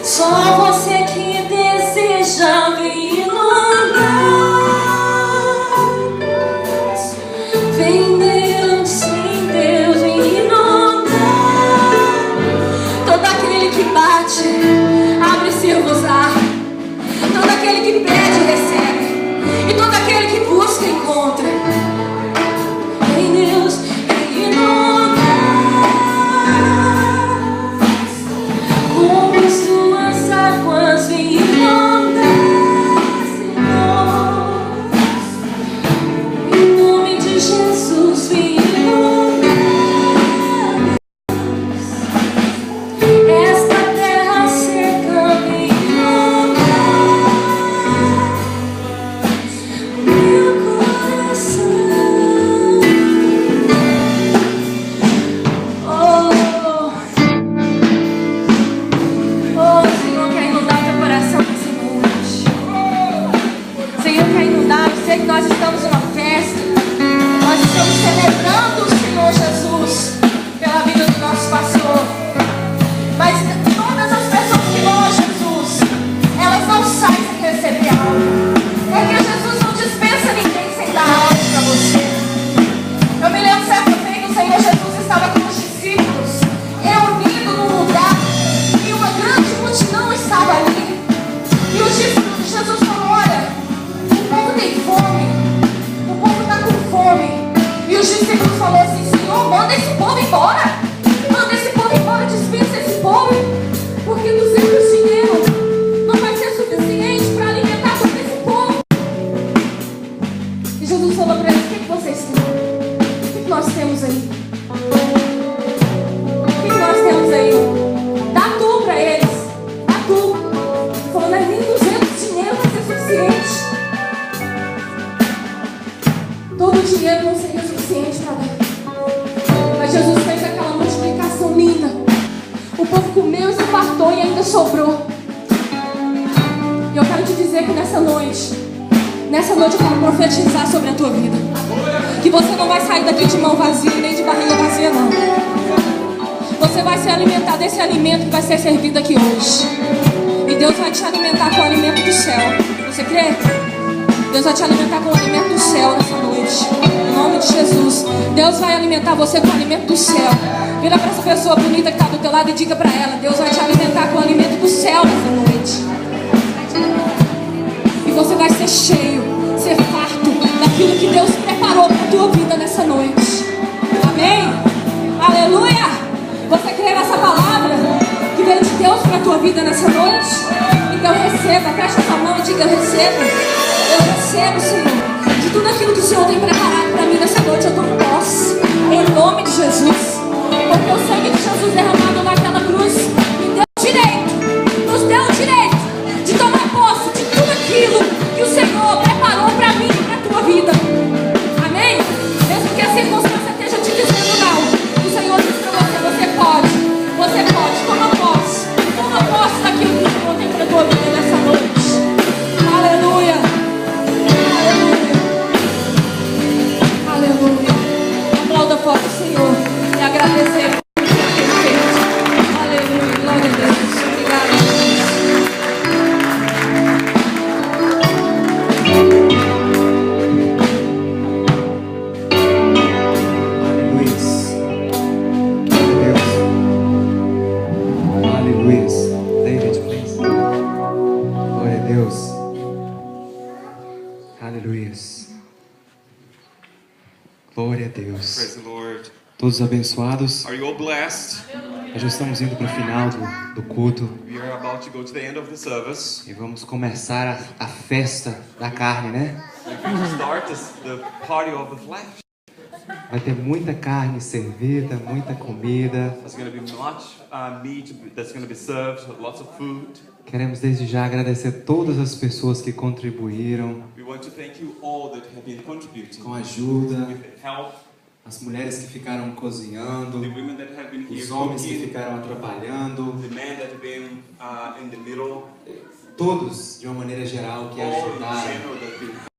Só você que deseja me inundar. Vem Deus, sim Deus, me inundar. Todo aquele que bate, abre-se-vos-á. Todo aquele que pede, recebe. E todo aquele que busca, encontra. Vem Deus, me inundar. Como as tuas águas vem inundar, Senhor. Em nome de Jesus, vem inundar. Esta terra seca vem inundar meu coração. Senhor, quer inundar teu coração nessa noite. Senhor, quer inundar. Eu sei que nós estamos numa festa. Nós estamos celebrando o Senhor Jesus pela vida do nosso pastor. Mas todas as pessoas que vão a Jesus, elas não saem sem receber algo. Porque Jesus não dispensa ninguém sem dar algo para você. Eu me lembro certa vez que o Senhor Jesus estava com os discípulos reunidos num lugar e uma grande multidão estava ali. E os discípulos de Jesus falaram: olha, o povo tem fome, o povo está com fome. E os discípulos falaram assim: Senhor, manda esse povo embora. Manda esse povo embora, dispensa esse povo. Porque 200 dinheiros não vai ser suficiente para alimentar todo esse povo. E Jesus falou para eles: o que vocês têm? O que nós temos aí? O que nós temos aí? Dá tudo para eles. Dá tudo. Ele falou: mas nem 200 dinheiro vai ser suficiente. Todo o dinheiro não seria suficiente para dar. Mas Jesus fez aquela multiplicação linda. O povo comeu e se fartou e ainda sobrou. E eu quero te dizer que nessa noite eu quero profetizar sobre a tua vida. Que você não vai sair daqui de mão vazia nem de barriga vazia, não. Você vai se alimentar desse alimento que vai ser servido aqui hoje. E Deus vai te alimentar com o alimento do céu. Você crê? Deus vai te alimentar com o alimento do céu nessa noite. Em nome de Jesus. Deus vai alimentar você com o alimento do céu. Vira para essa pessoa bonita que está do teu lado e diga para ela: Deus vai te alimentar com o alimento do céu nessa noite. E você vai ser cheio, ser farto daquilo que Deus preparou para a tua vida nessa noite. Amém? Aleluia! Você crê nessa palavra que veio de Deus para a tua vida nessa noite? Então receba, fecha sua mão e diga: eu recebo. Eu recebo, Senhor, de tudo aquilo que o Senhor tem preparado para mim nessa noite. Eu tomo posse, em nome de Jesus. Porque o sangue de Jesus derramado naquela cruz me deu direito, nos deu o direito de tomar posse de tudo aquilo que o Senhor preparou para mim e para a tua vida. Amém? Mesmo que a circunstância esteja te dizendo não, o Senhor diz para você: você pode, toma posse daquilo que o Senhor tem para a tua vida nessa noite. Aleluia, aleluia, aleluia. Aplauda forte o Senhor e agradecer. Aleluia, glória a Deus. Obrigada, Aleluia. David, please. Glória a Deus. Aleluia. Glória a Deus. Praise the Lord. Todos abençoados. Are you all blessed? Nós já estamos indo para o final do culto We are about to go to the end of the service. e vamos começar a festa da carne, né? We're going to start the party of the flesh. Vai ter muita carne servida, muita comida. There's going to be much meat that's going to be served, lots of food. Queremos desde já agradecer todas as pessoas que contribuíram We want to thank you all that have been contributing com ajuda, with help, as mulheres que ficaram cozinhando, the women that have been here os homens que cooking, ficaram atrapalhando, the men that have been in the middle, todos de uma maneira geral que all in ajudaram general that have been